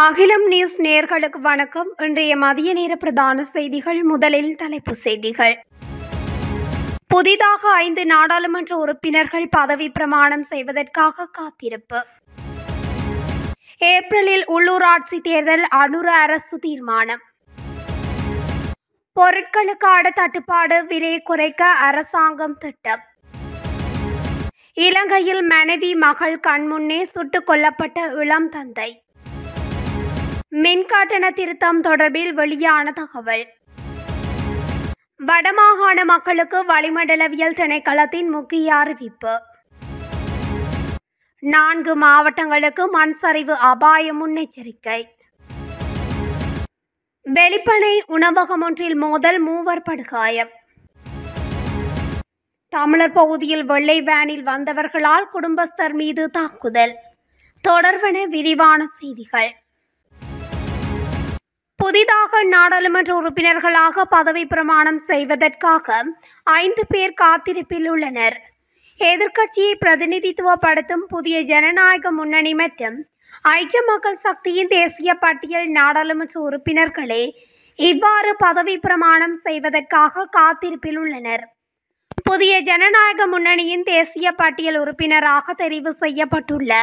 அகிலம் நியூஸ் நேயர்களுக்கு வணக்கம். இன்றைய மதிய நேர பிரதான செய்திகள். முதலில் தலைப்புச் செய்திகள். புதிதாக 5 நாடாளுமன்ற உறுப்பினர்கள் பதவி பிரமாணம் செய்வதற்காக காத்திருப்பு. ஏப்ரலில் உள்ளூராட்சி தேர்தல் அனுர அரசு தீர்மானம். பொருட்களுக்கான தட்டுப்பாடு விலை குறைக்க அரசாங்கம் திட்டம். இலங்கையில் மனைவி மகள் கண்முன்னே சுட்டுக் கொல்லப்பட்ட இளம் தந்தை. மின்கட்டண திருத்தம் தொடர்பில் வெளியான தகவல். வடமாகாண மக்களுக்கு வளிமண்டலவியல் திணைக்களத்தின் முக்கிய அறிவிப்பு. 4 மாவட்டங்களுக்கு மண் சரிவு அபாய முன்னெச்சரிக்கை. வெளிப்பனை உணவகம் ஒன்றில் மோதல், 3 படுகாயம். தமிழர் பகுதியில் வெள்ளை வேனில் வந்தவர்களால் குடும்பஸ்தர் மீது தாக்குதல். தொடர்பான விரிவான செய்திகள். புதிதாக நாடாளுமன்ற உறுப்பினர்களாக பதவி பிரமாணம் செய்வதற்காக 5 பேர் காத்திருப்பில் உள்ளனர். எதிர்க்கட்சியை பிரதிநிதித்துவப்படுத்தும் புதிய ஜனநாயக முன்னணி மற்றும் ஐக்கிய மக்கள் சக்தியின் தேசிய பட்டியல் நாடாளுமன்ற உறுப்பினர்களே இவ்வாறு பதவி பிரமாணம் செய்வதற்காக காத்திருப்பில் உள்ளனர். புதிய ஜனநாயக முன்னணியின் தேசிய பட்டியல் உறுப்பினராக தெரிவு செய்யப்பட்டுள்ள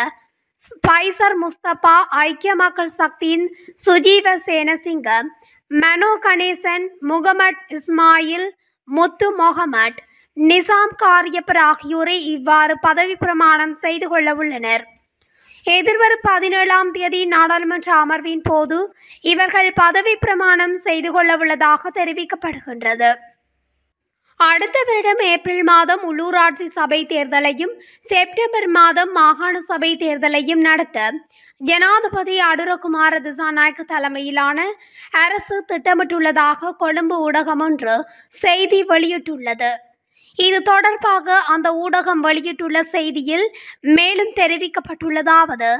ஸ்பைசர் முஸ்தபா, ஐக்கிய மக்கள் சக்தியின் சுஜீவ சேனசிங்க, மனோ கணேசன், முகமட் இஸ்மாயில், முத்து மொஹமட், நிசாம் காரியப்பர் ஆகியோரை இவ்வாறு பதவி பிரமாணம் செய்து கொள்ள உள்ளனர். எதிர்வரும் 17ஆம் தேதி நாடாளுமன்ற அமர்வின் போது இவர்கள் பதவி பிரமாணம் செய்து கொள்ள உள்ளதாக தெரிவிக்கப்படுகின்றது. அடுத்த வருடம் ஏப்ரல் மாதம் உள்ளூராட்சி சபை தேர்தலையும் செப்டம்பர் மாதம் மாகாண சபை தேர்தலையும் நடத்த ஜனாதிபதி அனுரகுமார திசாநாயக்க தலைமையிலான அரசு திட்டமிட்டுள்ளதாக கொழும்பு ஊடகம் ஒன்று செய்தி வெளியிட்டுள்ளது. இது தொடர்பாக அந்த ஊடகம் வெளியிட்டுள்ள செய்தியில் மேலும் தெரிவிக்கப்பட்டுள்ளதாவது: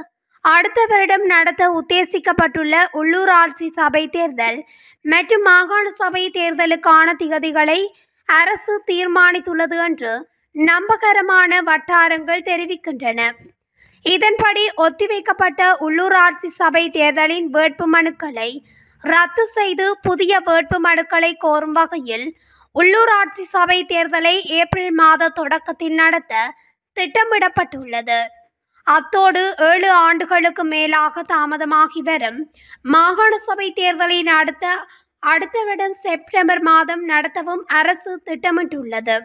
அடுத்த வருடம் நடத்த உத்தேசிக்கப்பட்டுள்ள உள்ளூராட்சி சபை தேர்தல் மற்றும் மாகாண சபை தேர்தலுக்கான திகதிகளை அரசு தீர்மானித்துள்ளது என்று நம்பகரமான வட்டாரங்கள் தெரிவிக்கின்றன. இதன்படி ஒத்திவைக்கப்பட்ட உள்ளூராட்சி சபை தேர்தலின் வேட்பு மனுக்களை ரத்து செய்து புதிய வேட்பு மனுக்களை கோரும் வகையில் உள்ளூராட்சி சபை தேர்தலை ஏப்ரல் மாத தொடக்கத்தில் நடத்த திட்டமிடப்பட்டுள்ளது. அத்தோடு 7 ஆண்டுகளுக்கு மேலாக தாமதமாகி வரும் மாகாண சபை தேர்தலை அடுத்த வருடம் செப்டம்பர் மாதம் நடத்தவும் அரசு திட்டமிட்டுள்ளது.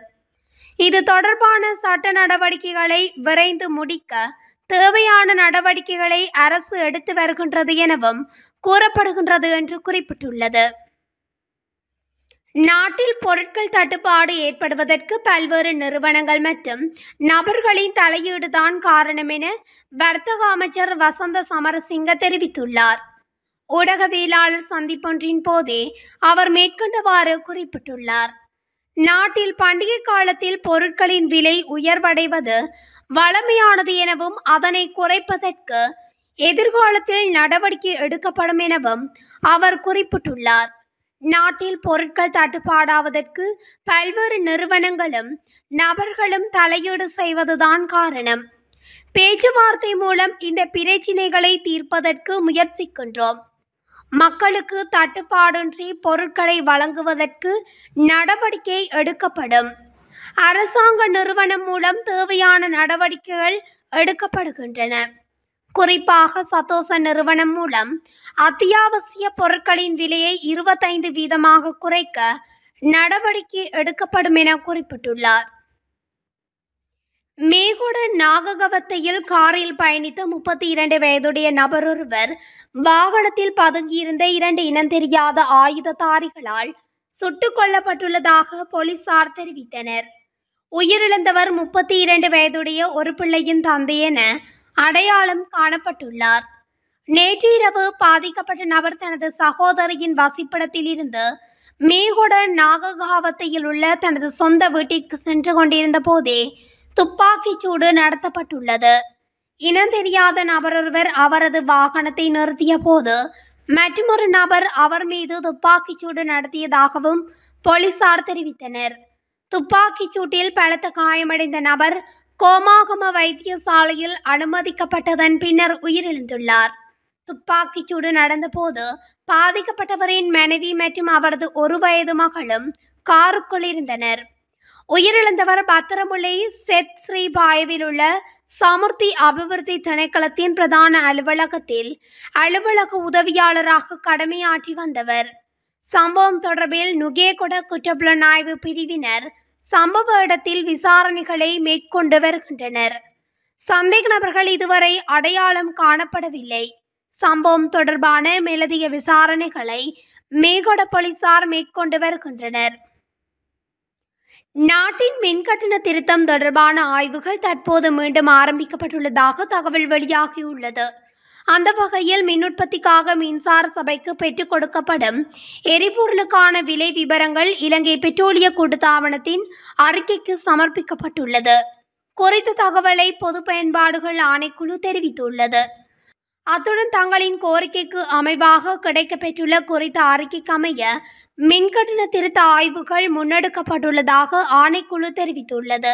இது தொடர்பான சட்ட நடவடிக்கைகளை விரைந்து முடிக்க தேவையான நடவடிக்கைகளை அரசு எடுத்து வருகின்றது எனவும் கூறப்படுகின்றது என்று குறிப்பிட்டுள்ளது. நாட்டில் பொருட்கள் தட்டுப்பாடு ஏற்படுவதற்கு பல்வேறு நிறுவனங்கள் மற்றும் நபர்களின் தலையீடுதான் காரணம் என வர்த்தக அமைச்சர் வசந்த சமரசிங்க தெரிவித்துள்ளார். ஊடகவியலாளர் சந்திப்பொன்றின் போதே அவர் மேற்கண்டவாறு குறிப்பிட்டுள்ளார். நாட்டில் பண்டிகை காலத்தில் பொருட்களின் விலை உயர்வடைவது வழமையானது எனவும் அதனை குறைப்பதற்கு எதிர்காலத்தில் நடவடிக்கை எடுக்கப்படும் எனவும் அவர் குறிப்பிட்டுள்ளார். நாட்டில் பொருட்கள் தட்டுப்பாடாவதற்கு பல்வேறு நிறுவனங்களும் நபர்களும் தலையீடு செய்வதுதான் காரணம். பேச்சுவார்த்தை மூலம் இந்த பிரச்சினைகளை தீர்ப்பதற்கு முயற்சிக்கின்றோம். மக்களுக்கு தட்டுப்பாடின்றி பொருட்களை வழங்குவதற்கு நடவடிக்கை எடுக்கப்படும். அரசாங்க நிறுவனம் மூலம் தேவையான நடவடிக்கைகள் எடுக்கப்படுகின்றன. குறிப்பாக சதோச நிறுவனம் மூலம் அத்தியாவசிய பொருட்களின் விலையை 25% குறைக்க நடவடிக்கை எடுக்கப்படும் என குறிப்பிட்டுள்ளார். மேகொட நாககவத்தையில் காரில் பயணித்த 32 வயதுடைய நபரொருவர் வாகனத்தில் பதுங்கியிருந்த 2 இனம் தெரியாத ஆயுததாரிகளால் சுட்டுக் கொல்லப்பட்டுள்ளதாக போலீசார் தெரிவித்தனர். உயிரிழந்தவர் 32 வயதுடைய ஒரு பிள்ளையின் தந்தை என அடையாளம் காணப்பட்டுள்ளார். நேற்று இரவு பாதிக்கப்பட்ட நபர் தனது சகோதரியின் வசிப்பிடத்தில் இருந்து மேகொட நாககாவத்தையில் உள்ள தனது சொந்த வீட்டிற்கு சென்று கொண்டிருந்த போதே துப்பாக்கிச் சூடு நடத்தப்பட்டுள்ளது. இனம் தெரியாத நபரொருவர் அவரது வாகனத்தை நிறுத்திய போது மற்றொரு நபர் அவர் மீது துப்பாக்கிச் சூடு நடத்தியதாகவும் போலீசார் தெரிவித்தனர். துப்பாக்கிச் சூட்டில் பலத்த காயமடைந்த நபர் கோமாகம வைத்தியசாலையில் அனுமதிக்கப்பட்டதன் பின்னர் உயிரிழந்துள்ளார். துப்பாக்கிச்சூடு நடந்தபோது பாதிக்கப்பட்டவரின் மனைவி மற்றும் அவரது 1 வயது மகளும் காருக்குள் இருந்தனர். உயிரிழந்தவர் பத்திரமுல்லை செத் ஸ்ரீபாயவில் உள்ள சமுர்த்தி அபிவிருத்தி திணைக்களத்தின் பிரதான அலுவலகத்தில் அலுவலக உதவியாளராக கடமையாற்றி வந்தவர். சம்பவம் தொடர்பில் நுகேகொட குற்றப்புலனாய்வு பிரிவினர் சம்பவ இடத்தில் விசாரணைகளை மேற்கொண்டு வருகின்றனர். சந்தேக நபர்கள் இதுவரை அடையாளம் காணப்படவில்லை. சம்பவம் தொடர்பான மேலதிக விசாரணைகளை மேகொட போலீசார் மேற்கொண்டு வருகின்றனர். நாட்டின் மின்கட்டண திருத்தம் தொடர்பான ஆய்வுகள் தற்போது மீண்டும் ஆரம்பிக்கப்பட்டுள்ளதாக தகவல் வெளியாகியுள்ளது. அந்த வகையில் மின் உற்பத்திக்காக மின்சார சபைக்கு பெற்றுக் கொடுக்கப்படும் எரிபொருளுக்கான விலை விவரங்கள் இலங்கை பெட்ரோலிய கூட்டுத்தாபனத்தின் அறிக்கைக்கு சமர்ப்பிக்கப்பட்டுள்ளது. குறித்த தகவலை பொது பயன்பாடுகள் ஆணைக்குழு தெரிவித்துள்ளது. அத்துடன் தங்களின் கோரிக்கைக்கு அமைவாக கிடைக்கப்பெற்றுள்ள குறித்த அறிக்கைக்கு அமைய மின்கட்டண திருத்த ஆய்வுகள் முன்னெடுக்கப்பட்டுள்ளதாக ஆணைக்குழு தெரிவித்துள்ளது.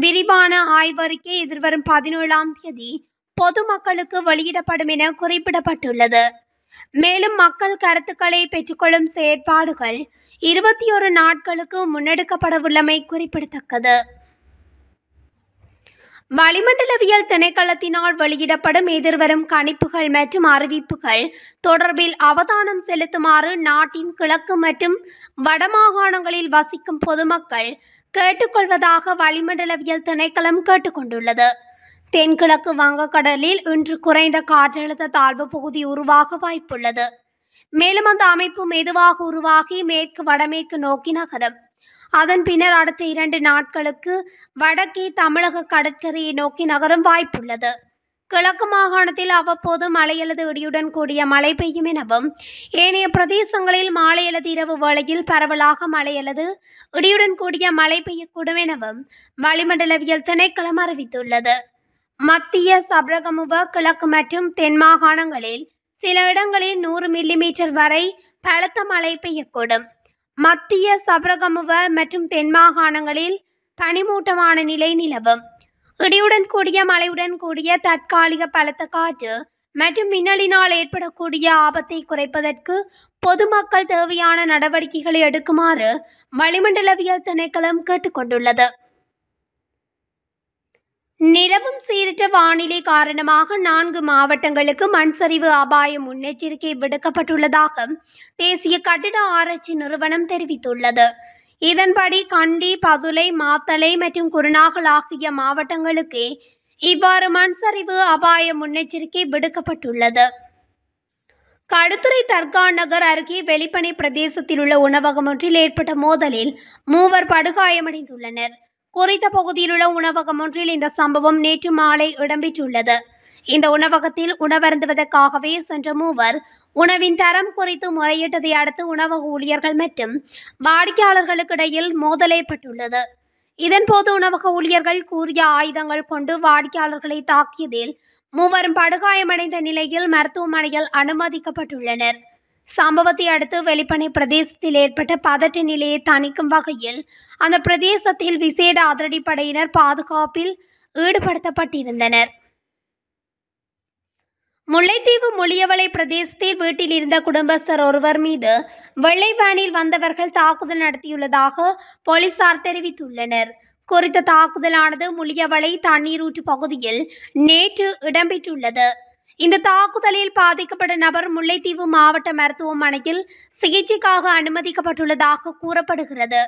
விரிவான ஆய்வறிக்கை எதிர்வரும் 17ஆம் தேதி பொதுமக்களுக்கு வெளியிடப்படும் என குறிப்பிடப்பட்டுள்ளது. மேலும் மக்கள் கருத்துக்களை பெற்றுக்கொள்ளும் செயற்பாடுகள் 21 நாட்களுக்கு முன்னெடுக்கப்படவுள்ளமை குறிப்பிடத்தக்கது. வளிமண்டலவியல் திணைக்களத்தினால் வெளியிடப்படும் எதிர்வரும் கணிப்புகள் மற்றும் அறிவிப்புகள் தொடர்பில் அவதானம் செலுத்துமாறு நாட்டின் கிழக்கு மற்றும் வடமாகாணங்களில் வசிக்கும் பொதுமக்கள் கேட்டுக்கொள்வதாக வளிமண்டலவியல் திணைக்களம் கேட்டுக்கொண்டுள்ளது. தென்கிழக்கு வங்கக்கடலில் இன்று குறைந்த காற்றழுத்த தாழ்வு பகுதி உருவாக வாய்ப்புள்ளது. மேலும் அந்த அமைப்பு மெதுவாக உருவாகி மேற்கு வடமேற்கு நோக்கி நகரும். அதன் பின்னர் அடுத்த 2 நாட்களுக்கு வடக்கே தமிழக கடற்கரையை நோக்கி நகரும் வாய்ப்புள்ளது. கிழக்கு மாகாணத்தில் அவ்வப்போது மழை அல்லது இடியுடன் கூடிய மழை பெய்யும் எனவும் ஏனைய பிரதேசங்களில் மாலை அல்லது இரவு வேளையில் பரவலாக மழை அல்லது இடியுடன் கூடிய மழை பெய்யக்கூடும் எனவும் வளிமண்டலவியல் திணைக்களம் அறிவித்துள்ளது. மத்திய சப்ரகமுவ கிழக்கு மற்றும் தென் மாகாணங்களில் சில இடங்களில் 100 மில்லிமீட்டர் வரை பலத்த மழை பெய்யக்கூடும். மத்திய சப்ரகமுவ மற்றும் தென் மாகாணங்களில் பனிமூட்டமான நிலை நிலவும். இடியுடன் கூடிய மழையுடன் கூடிய தற்காலிக பலத்த காற்று மற்றும் மின்னலினால் ஏற்படக்கூடிய ஆபத்தை குறைப்பதற்கு பொதுமக்கள் தேவையான நடவடிக்கைகளை எடுக்குமாறு வளிமண்டலவியல் திணைக்களம் கேட்டுக்கொண்டுள்ளது. நிலவும் சீரற்ற வானிலை காரணமாக 4 மாவட்டங்களுக்கு மண்சரிவு அபாய முன்னெச்சரிக்கை விடுக்கப்பட்டுள்ளதாக தேசிய கட்டிட ஆராய்ச்சி நிறுவனம் தெரிவித்துள்ளது. இதன்படி கண்டி, பதுளை, மாத்தளை மற்றும் குருநாகல் ஆகிய மாவட்டங்களுக்கு இவ்வாறு மண்சரிவு அபாய முன்னெச்சரிக்கை விடுக்கப்பட்டுள்ளது. களுத்துறை தர்கா நகர் அருகே வெளிப்பனை பிரதேசத்தில் உள்ள உணவகம் ஒன்றில் ஏற்பட்ட மோதலில் 3 படுகாயமடைந்துள்ளனர். குறித்த பகுதியில் உள்ள உணவகம் ஒன்றில் இந்த சம்பவம் நேற்று மாலை இடம்பெற்றுள்ளது. இந்த உணவகத்தில் உணவருந்துவதற்காகவே சென்ற 3 உணவின் தரம் குறித்து முறையிட்டதை அடுத்து உணவக ஊழியர்கள் மற்றும் வாடிக்கையாளர்களுக்கு இடையில் மோதல் ஏற்பட்டுள்ளது. இதன்போது உணவக ஊழியர்கள் கூறிய ஆயுதங்கள் கொண்டு வாடிக்கையாளர்களை தாக்கியதில் 3 படுகாயமடைந்த நிலையில் மருத்துவமனையில் அனுமதிக்கப்பட்டுள்ளனர். சம்பவத்தை அடுத்து வெளிப்பனை பிரதேசத்தில் ஏற்பட்ட பதற்ற நிலையை தணிக்கும் வகையில் அந்த பிரதேசத்தில் விசேட அதிரடிப்படையினர் பாதுகாப்பில் ஈடுபடுத்தப்பட்டிருந்தனர். முல்லைத்தீவு முள்ளியவளை பிரதேசத்தில் வீட்டில் இருந்த குடும்பஸ்தர் ஒருவர் மீது வெள்ளை வேனில் வந்தவர்கள் தாக்குதல் நடத்தியுள்ளதாக போலீசார் தெரிவித்துள்ளனர். குறித்த தாக்குதலானது முள்ளியவளை தண்ணீரூற்று பகுதியில் நேற்று இடம்பெற்றுள்ளது. இந்த தாக்குதலில் பாதிக்கப்பட்ட நபர் முல்லைத்தீவு மாவட்ட மருத்துவமனையில் சிகிச்சைக்காக அனுமதிக்கப்பட்டுள்ளதாக கூறப்படுகிறது.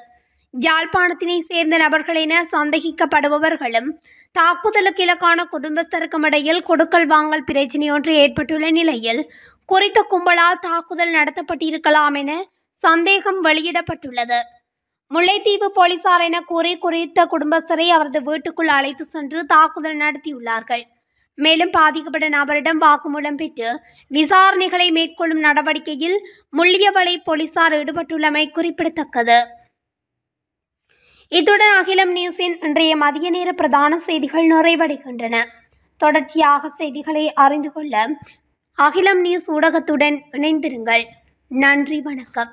யாழ்ப்பாணத்தினை சேர்ந்த நபர்கள் என சந்தேகிக்கப்படுபவர்களும் தாக்குதலுக்கு இலக்கான குடும்பஸ்தருக்கும் இடையில் கொடுக்கல் வாங்கல் பிரச்சினை ஒன்று ஏற்பட்டுள்ள நிலையில் குறித்த கும்பலால் தாக்குதல் நடத்தப்பட்டிருக்கலாம் என சந்தேகம் வெளியிடப்பட்டுள்ளது. முல்லைத்தீவு போலீசார் என கூறி குறித்த குடும்பஸ்தரை அவரது வீட்டுக்குள் அழைத்து சென்று தாக்குதல் நடத்தியுள்ளார்கள். மேலும் பாதிக்கப்பட்ட நபரிடம் வாக்குமூலம் பெற்று விசாரணைகளை மேற்கொள்ளும் நடவடிக்கையில் முள்ளியவளை போலீசார் ஈடுபட்டுள்ளமை குறிப்பிடத்தக்கது. இத்துடன் அகிலம் நியூஸின் இன்றைய மதிய நேர பிரதான செய்திகள் நிறைவடைகின்றன. தொடர்ச்சியாக செய்திகளை அறிந்து கொள்ள அகிலம் நியூஸ் ஊடகத்துடன் இணைந்திருங்கள். நன்றி, வணக்கம்.